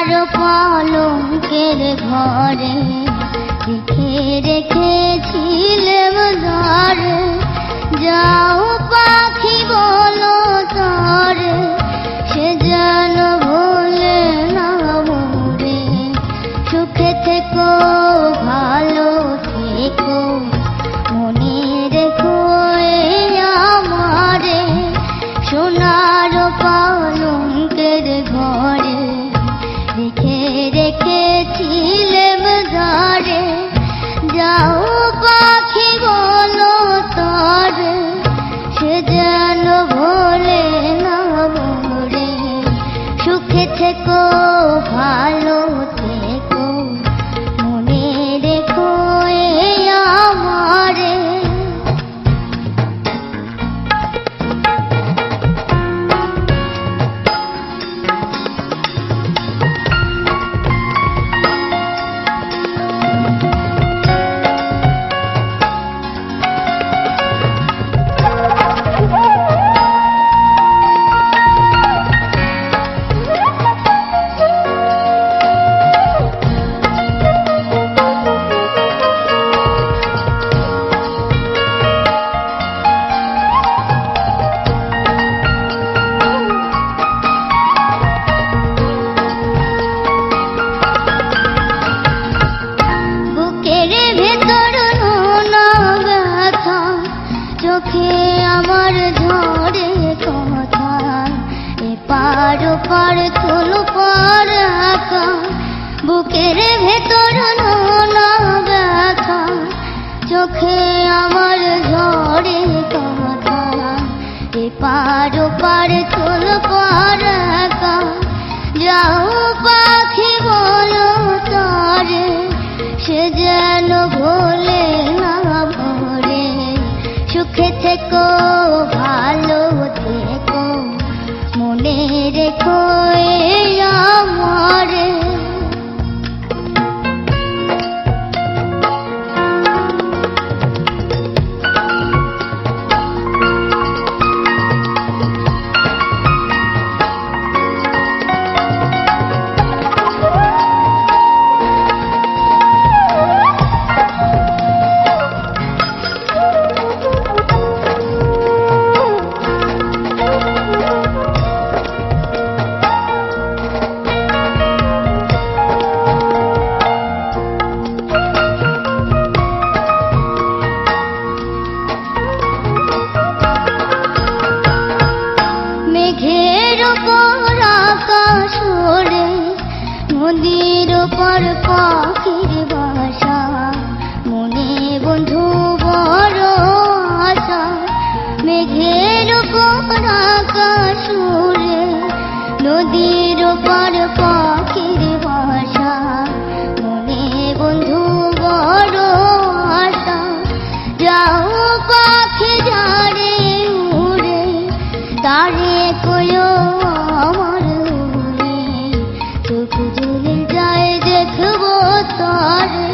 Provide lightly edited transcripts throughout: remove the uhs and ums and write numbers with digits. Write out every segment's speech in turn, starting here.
সোনার পালঙ্কের ঘরে লিখে রেখেছিলাম ধরে, যাও পাখি বলো তরে, সে যেন ভোলে না মোরে। সুখে থেকো ভালো থেকো, মনে রেখো এই আমারে। সোনার পালঙ্কের ঘরে লিখে রেখেছিলাম ধরে, যাও পাখি বলো তরে, সে যেন ভোলে না মোরে। সুখে থেকো ভালো থেকো, মনে রেখো এই আমারে। চোখে আমার ঝরে কথা, এপার ওপার তোলো পার একা। বুকের ভেতর নোনা ব্যথা, চোখে আমার ঝরে কথা, এপার ওপার তোলো পার একা। যাও পাখি বলো তরে, সে যেন ভোলে না মোরে। সুখে থেকো ভালো থেকো, মনে রেখো এই আমারে। মেঘের উপর আকাশ ওড়ে, নদীর উপর পাখির বাসা, মনে বন্ধু বড় আশা। মেঘের উপর আকাশ ওড়ে, নদীর উপর পাখির বাসা, মনে বন্ধু বড় আশা। যাও পাখি যারে উড়ে, তারে কয়ো আমার উড়ে, চোখ জ্বলে যায় দেখবো তারে,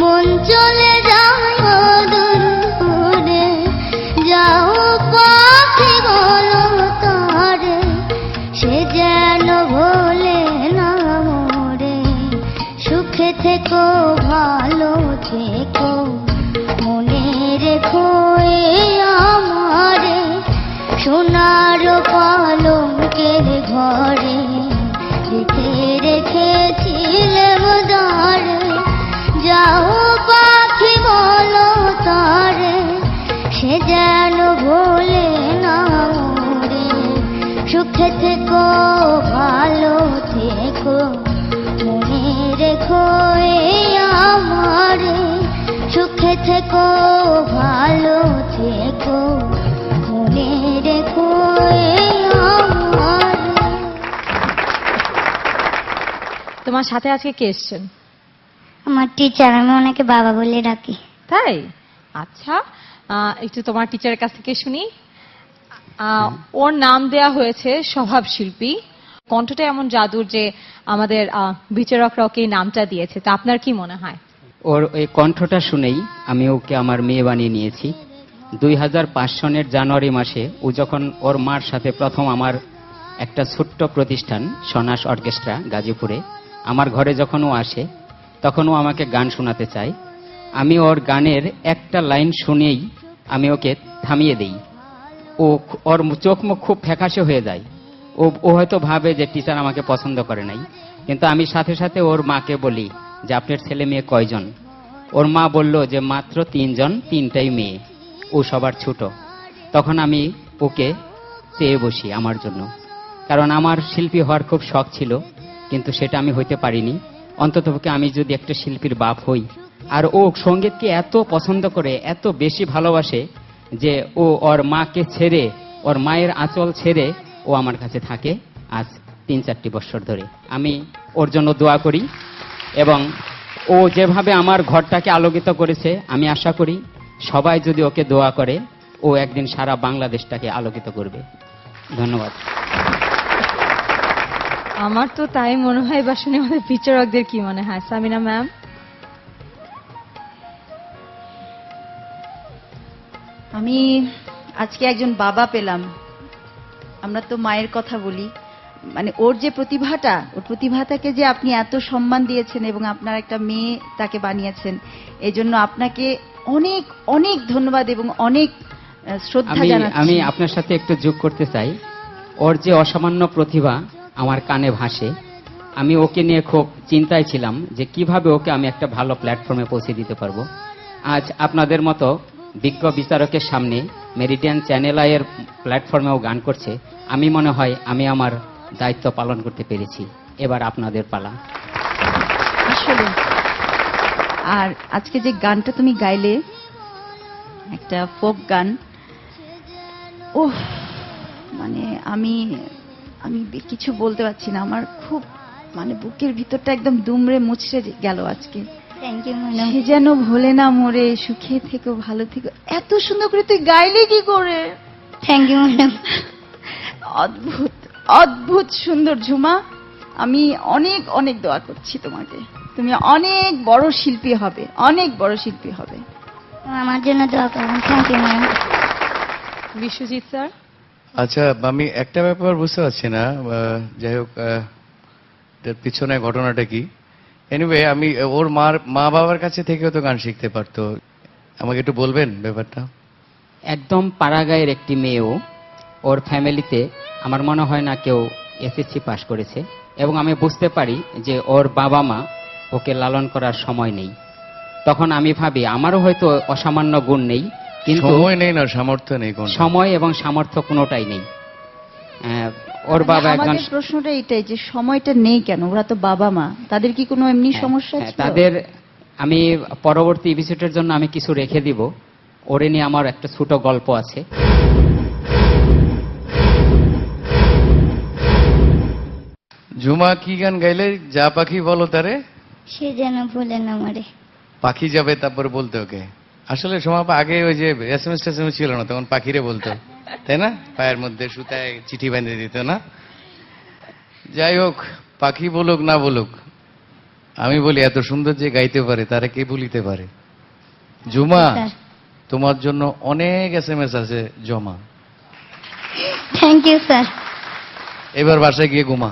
মন চলে যায় দূর দূরে। যাও পাখি বলো তারে, সে যেন ভোলে না মোরে। সুখে থেকো ভালো থেকো, মনে রেখো এই আমারে। সোনার পালঙ্কের ঘরে লিখে রেখেছিলাম ধরে, যাও পাখি বলো তরে, সে যেন ভোলে না মোরে। সুখে থেকো ভালো থেকো, মনে রেখো এই আমারে। সুখে থেকো ভালো থেকো, মনে রেখো এই আমারে। তোমার সাথে আজকে কে এসছেন? আমার টিচার, আমি ওনাকে বাবা বলে ডাকি। তাই? আচ্ছা, একটু তোমার টিচারের কাছ থেকে শুনি। ওর নাম দেয়া হয়েছে স্বভাব শিল্পী। কণ্ঠটা এমন জাদুর যে আমাদের বিচারকরা ওকে এই নামটা দিয়েছে। তা আপনার কি মনে হয়? ওর এই কণ্ঠটা শুনেই আমি ওকে আমার মেয়ে বানিয়ে নিয়েছি। 2005 সনের জানুয়ারি মাসে ও যখন ওর মার সাথে প্রথম আমার একটা ছোট্ট প্রতিষ্ঠান সনাস অর্কেস্ট্রা গাজীপুরে। আমার ঘরে যখন ও আসে তখন ও আমাকে গান শোনাতে চায়। আমি ওর গানের একটা লাইন শুনেই আমি ওকে থামিয়ে দেই। ওর চোখ মুখ খুব ফ্যাকাশে হয়ে যায়। ও হয়তো ভাবে যে টিচার আমাকে পছন্দ করে নাই, কিন্তু আমি সাথে সাথে ওর মাকে বলি যে আপনার ছেলে মেয়ে কয়জন? ওর মা বলল যে মাত্র 3 জন, 3টাই মেয়ে, ও সবার ছোট। তখন আমি ওকে চেয়ে বসি আমার জন্য, কারণ আমার শিল্পী হওয়ার খুব শখ ছিল, কিন্তু সেটা আমি হইতে পারিনি। অন্ততপক্ষে আমি যদি একটা শিল্পীর বাপ হই। আর ও সঙ্গীতকে এত পছন্দ করে, এত বেশি ভালোবাসে যে ও ওর মাকে ছেড়ে, ওর মায়ের আঁচল ছেড়ে ও আমার কাছে থাকে আজ 3-4 বছর ধরে। আমি ওর জন্য দোয়া করি, এবং ও যেভাবে আমার ঘরটাকে আলোকিত করেছে, আমি আশা করি সবাই যদি ওকে দোয়া করে, ও একদিন সারা বাংলাদেশটাকে আলোকিত করবে। ধন্যবাদ। আমার তো তাই মনে হয়, বা শুনে আমাদের বিচারকদের কি মনে হয়? সামিনা ম্যাম। আমি আজকে একজন বাবা পেলাম। আমরা তো মায়ের কথা বলি, মানে ওর যে প্রতিভাটা, ওর প্রতিভাটাকে যে আপনি এত সম্মান দিয়েছেন এবং আপনার একটা মেয়ে তাকে বানিয়েছেন, এই জন্য আপনাকে অনেক অনেক ধন্যবাদ এবং অনেক শ্রদ্ধা জানাচ্ছি। আমি আপনার সাথে একটু যোগ করতে চাই। ওর যে অসামান্য প্রতিভা আমার কানে ভাসে। আমি ওকে নিয়ে খুব চিন্তায় ছিলাম যে কিভাবে ওকে আমি একটা ভালো প্ল্যাটফর্মে পৌঁছে দিতে পারবো। আজ আপনাদের মতো বিজ্ঞ বিচারকের সামনে মেরিডিয়ান চ্যানেল আইয়ের প্ল্যাটফর্মেও গান করছে। আমি মনে হয় আমি আমার দায়িত্ব পালন করতে পেরেছি। এবার আপনাদের পালা। আসলে আর আজকে যে গানটা তুমি গাইলে, একটা ফোক গান, ওহ, মানে আমি আমি কিছু বলতে পারছি না। আমার খুব মানে বুকের ভিতরটা একদম দুমড়ে মুচড়ে গেল আজকে। Thank you madam. সে যেন ভোলে না মরে, সুখে থেকো, ভালো থেকো। এত সুন্দর করে তুই গাইলে কি করে? Thank you madam. অদ্ভুত অদ্ভুত সুন্দর ঝুমা। আমি অনেক অনেক দোয়া করছি তোমাকে, তুমি অনেক বড় শিল্পী হবে, অনেক বড় শিল্পী হবে। আমার জন্য দোয়া করবেন। Thank you madam. Biswajit sir. আচ্ছা, আমি একটা ব্যাপার বুঝতে পারছি না, যাই হোক, এটার পিছনে ঘটনাটা কি? এনিওয়ে, আমি ওর মা বাবার কাছে থেকেও তো গান শিখতে পারতো। আমাকে একটু বলবেন ব্যাপারটা? একদম পাড়াগাঁয়ের একটি মেয়েও, ওর ফ্যামিলিতে আমার মনে হয় না কেউ এসএসসি পাশ করেছে, এবং আমি বুঝতে পারি যে ওর বাবা মা ওকে লালন করার সময় নেই। তখন আমি ভাবি আমারও হয়তো অসামান্য গুণ নেই, কিন্তু সময় নেই না সামর্থ্য নেই, কোন সময় এবং সামর্থ্য কোনোটাই নেই। ওর বাবা একজন, আমাদের প্রশ্নটা এটাই যে সময়টা নেই কেন? ওরা তো বাবা মা, তাদের কি কোনো এমনি সমস্যা ছিল? তাদের, আমি পরবর্তী এপিসোডের জন্য আমি কিছু রেখে দিব। ওরে নিয়ে আমার একটা ছোট গল্প আছে। ঝুমা কি গান গাইলে? যা পাখি বলো তারে, সে যেন ভুলে না মরে। পাখি যাবে তারপর বলতে ওকে। আসলে সময় আগে ওই যে এসএমএস টেসএমএস ছিল না, তখন পাখিরে বলতো, তাই না? পায়ের মধ্যে সুতায় চিঠি বেঁধে দিত না? যাই হোক, পাখি বলুক না বলুক, আমি বলি এত সুন্দর যে গাইতে পারে তারে কে ভুলিতে পারে? ঝুমা, স্যার। তোমার জন্য অনেক এসএমএস আছে জমা। Thank you sir. এবার বাসায় গিয়ে ঘুমা।